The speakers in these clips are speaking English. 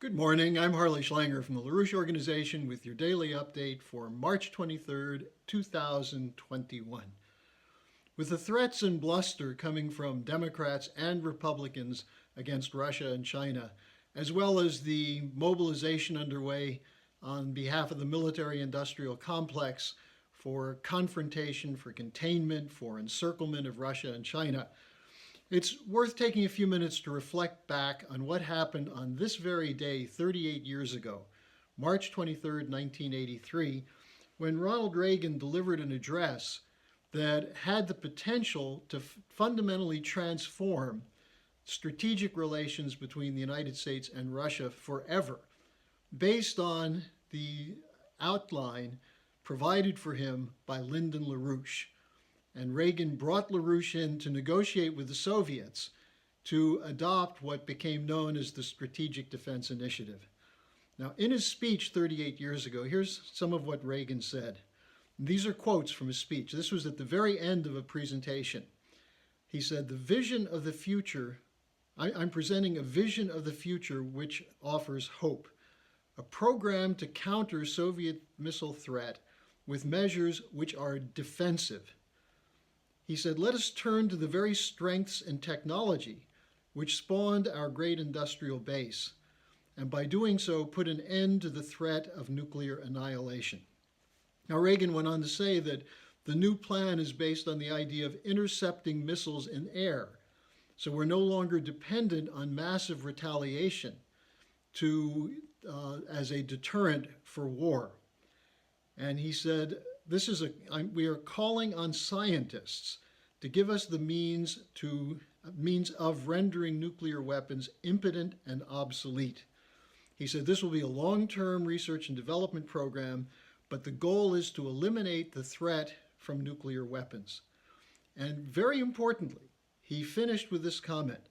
Good morning. I'm Harley Schlanger from the LaRouche organization with your daily update for March 23rd, 2021. With the threats and bluster coming from Democrats and Republicans against Russia and China, as well as the mobilization underway on behalf of the military-industrial complex for confrontation, for containment, for encirclement of Russia and China, it's worth taking a few minutes to reflect back on what happened on this very day 38 years ago, March 23, 1983, when Ronald Reagan delivered an address that had the potential to fundamentally transform strategic relations between the United States and Russia forever, based on the outline provided for him by Lyndon LaRouche. And Reagan brought LaRouche in to negotiate with the Soviets to adopt what became known as the Strategic Defense Initiative. Now, in his speech 38 years ago, here's some of what Reagan said. These are quotes from his speech. This was at the very end of a presentation. He said, "The vision of the future, I'm presenting a vision of the future which offers hope, a program to counter Soviet missile threat with measures which are defensive." He said, "Let us turn to the very strengths and technology which spawned our great industrial base, and by doing so put an end to the threat of nuclear annihilation." Now, Reagan went on to say that the new plan is based on the idea of intercepting missiles in air, so we're no longer dependent on massive retaliation as a deterrent for war. And he said, we are calling on scientists to give us the means of rendering nuclear weapons impotent and obsolete. He said this will be a long-term research and development program, but the goal is to eliminate the threat from nuclear weapons. And very importantly, he finished with this comment: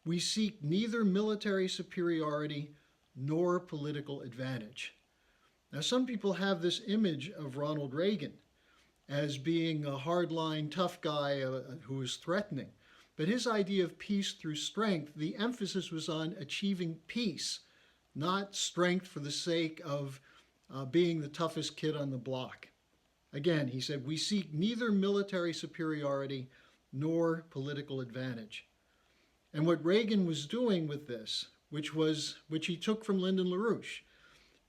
"We seek neither military superiority nor political advantage." Now, some people have this image of Ronald Reagan as being a hardline, tough guy who is threatening. But his idea of peace through strength, the emphasis was on achieving peace, not strength for the sake of being the toughest kid on the block. Again, he said, "We seek neither military superiority nor political advantage." And what Reagan was doing with this, which he took from Lyndon LaRouche,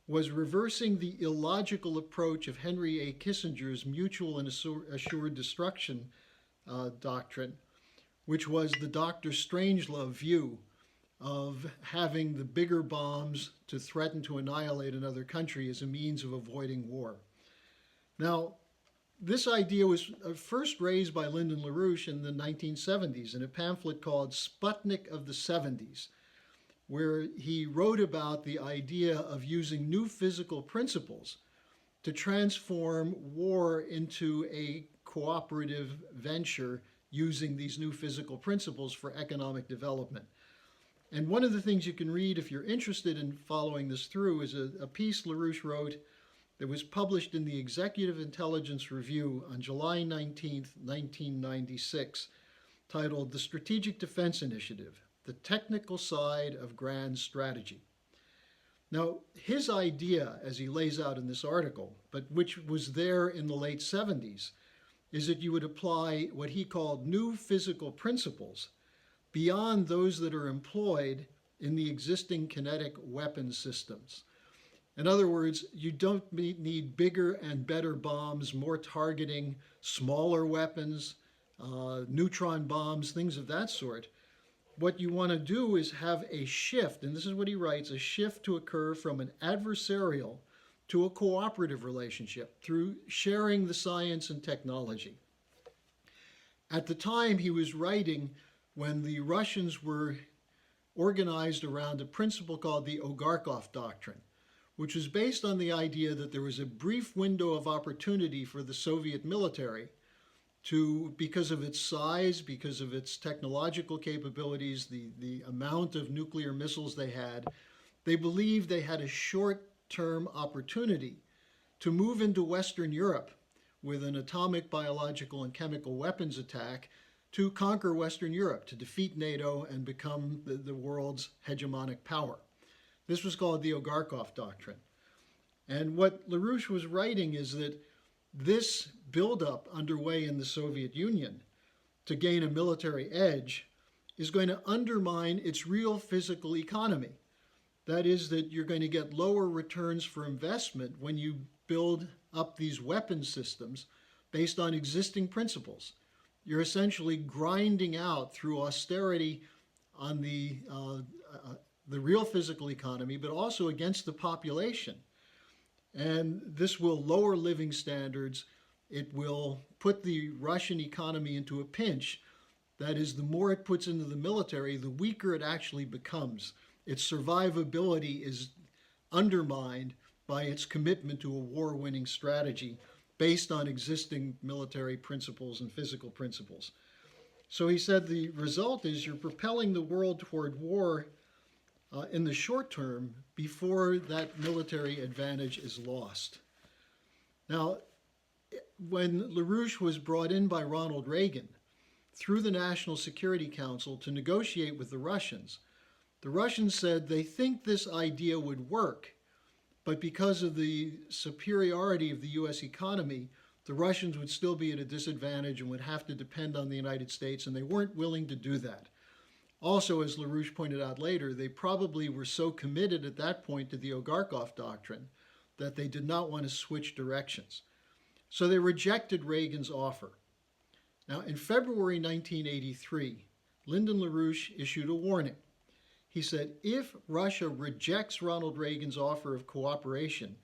was reversing the illogical approach of Henry A. Kissinger's mutual and assured destruction doctrine, which was the Dr. Strangelove view of having the bigger bombs to threaten to annihilate another country as a means of avoiding war. Now, this idea was first raised by Lyndon LaRouche in the 1970s in a pamphlet called Sputnik of the 70s, where he wrote about the idea of using new physical principles to transform war into a cooperative venture using these new physical principles for economic development. And one of the things you can read if you're interested in following this through is a piece LaRouche wrote that was published in the Executive Intelligence Review on July 19, 1996, titled "The Strategic Defense Initiative: The Technical Side of Grand Strategy." Now, his idea, as he lays out in this article, but which was there in the late 70s, is that you would apply what he called new physical principles beyond those that are employed in the existing kinetic weapon systems. In other words, you don't need bigger and better bombs, more targeting, smaller weapons, neutron bombs, things of that sort. What you want to do is have a shift, and this is what he writes, a shift to occur from an adversarial to a cooperative relationship through sharing the science and technology. At the time he was writing, when the Russians were organized around a principle called the Ogarkov Doctrine, which was based on the idea that there was a brief window of opportunity for the Soviet military because of its size, because of its technological capabilities, the amount of nuclear missiles they believed they had a short-term opportunity to move into Western Europe with an atomic, biological, and chemical weapons attack to conquer Western Europe, to defeat NATO and become the world's hegemonic power. This was called the Ogarkov Doctrine. And what LaRouche was writing is that this buildup underway in the Soviet Union to gain a military edge is going to undermine its real physical economy. That is, that you're going to get lower returns for investment when you build up these weapon systems based on existing principles. You're essentially grinding out through austerity on the real physical economy, but also against the population. And this will lower living standards. It will put the Russian economy into a pinch. That is, the more it puts into the military, the weaker it actually becomes. Its survivability is undermined by its commitment to a war-winning strategy based on existing military principles and physical principles. So he said the result is you're propelling the world toward war in the short term before that military advantage is lost. Now, when LaRouche was brought in by Ronald Reagan through the National Security Council to negotiate with the Russians said they think this idea would work, but because of the superiority of the U.S. economy, the Russians would still be at a disadvantage and would have to depend on the United States, and they weren't willing to do that. Also, as LaRouche pointed out later, they probably were so committed at that point to the Ogarkov Doctrine that they did not want to switch directions. So they rejected Reagan's offer. Now, in February 1983, Lyndon LaRouche issued a warning. He said, if Russia rejects Ronald Reagan's offer of cooperation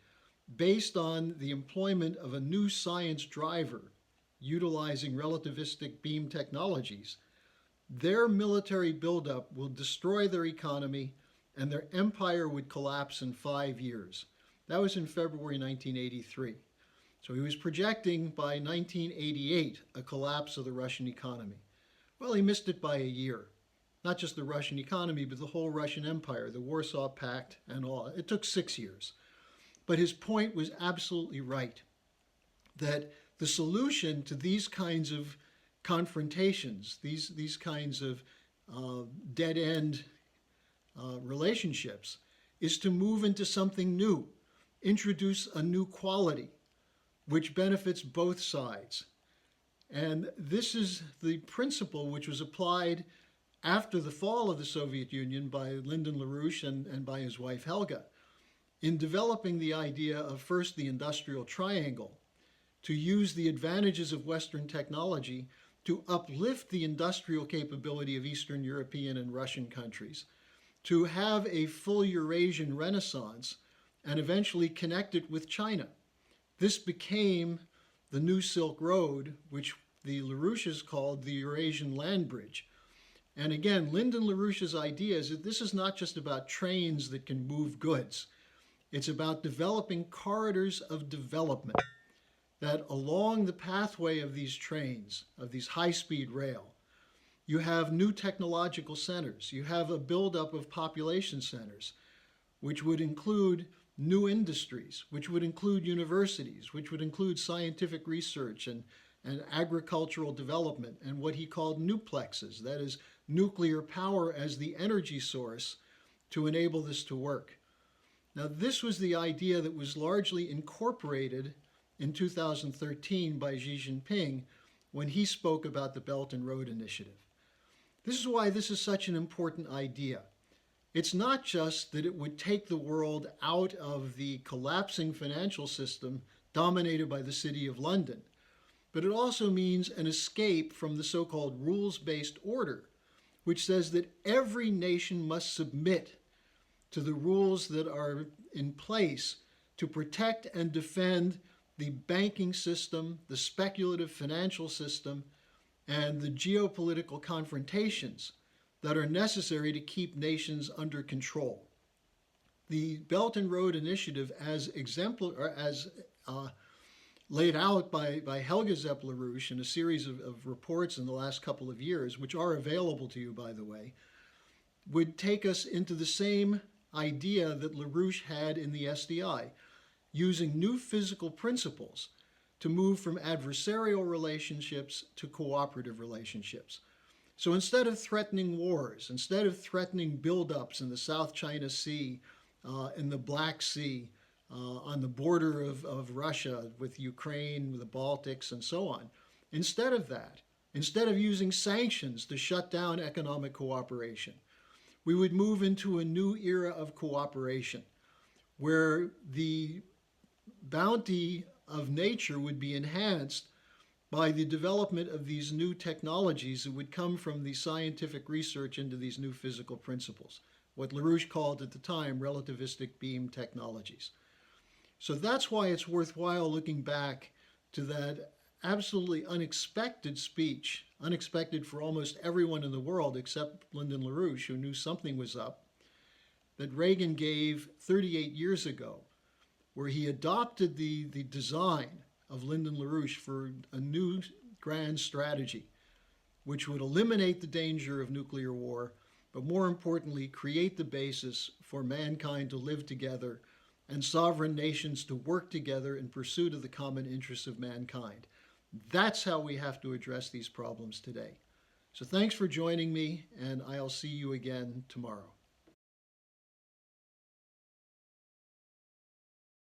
based on the employment of a new science driver utilizing relativistic beam technologies, their military buildup will destroy their economy and their empire would collapse in 5 years. That was in February 1983. So he was projecting by 1988 a collapse of the Russian economy. Well, he missed it by a year. Not just the Russian economy, but the whole Russian Empire, the Warsaw Pact and all. It took 6 years. But his point was absolutely right, that the solution to these kinds of confrontations, these kinds of dead-end relationships, is to move into something new, introduce a new quality, which benefits both sides. And this is the principle which was applied after the fall of the Soviet Union by Lyndon LaRouche and by his wife Helga, in developing the idea of first the industrial triangle, to use the advantages of Western technology to uplift the industrial capability of Eastern European and Russian countries, to have a full Eurasian renaissance, and eventually connect it with China. This became the new Silk Road, which the LaRouches called the Eurasian Landbridge. And again, Lyndon LaRouche's idea is that this is not just about trains that can move goods. It's about developing corridors of development, that along the pathway of these trains, of these high-speed rail, you have new technological centers. You have a buildup of population centers, which would include new industries, which would include universities, which would include scientific research and agricultural development, and what he called nuplexes, that is, nuclear power as the energy source to enable this to work. Now, this was the idea that was largely incorporated in 2013 by Xi Jinping when he spoke about the Belt and Road Initiative. This is why this is such an important idea. It's not just that it would take the world out of the collapsing financial system dominated by the City of London, but it also means an escape from the so-called rules-based order, which says that every nation must submit to the rules that are in place to protect and defend the banking system, the speculative financial system, and the geopolitical confrontations that are necessary to keep nations under control. The Belt and Road Initiative, as laid out by Helga Zepp LaRouche in a series of reports in the last couple of years, which are available to you, by the way, would take us into the same idea that LaRouche had in the SDI, using new physical principles to move from adversarial relationships to cooperative relationships. So instead of threatening wars, instead of threatening buildups in the South China Sea in the Black Sea, on the border of Russia with Ukraine, with the Baltics, and so on. Instead of that, instead of using sanctions to shut down economic cooperation, we would move into a new era of cooperation where the bounty of nature would be enhanced by the development of these new technologies that would come from the scientific research into these new physical principles, what LaRouche called at the time relativistic beam technologies. So that's why it's worthwhile looking back to that absolutely unexpected speech, unexpected for almost everyone in the world except Lyndon LaRouche, who knew something was up, that Reagan gave 38 years ago, where he adopted the design of Lyndon LaRouche for a new grand strategy, which would eliminate the danger of nuclear war, but more importantly, create the basis for mankind to live together and sovereign nations to work together in pursuit of the common interests of mankind. That's how we have to address these problems today. So thanks for joining me, and I'll see you again tomorrow.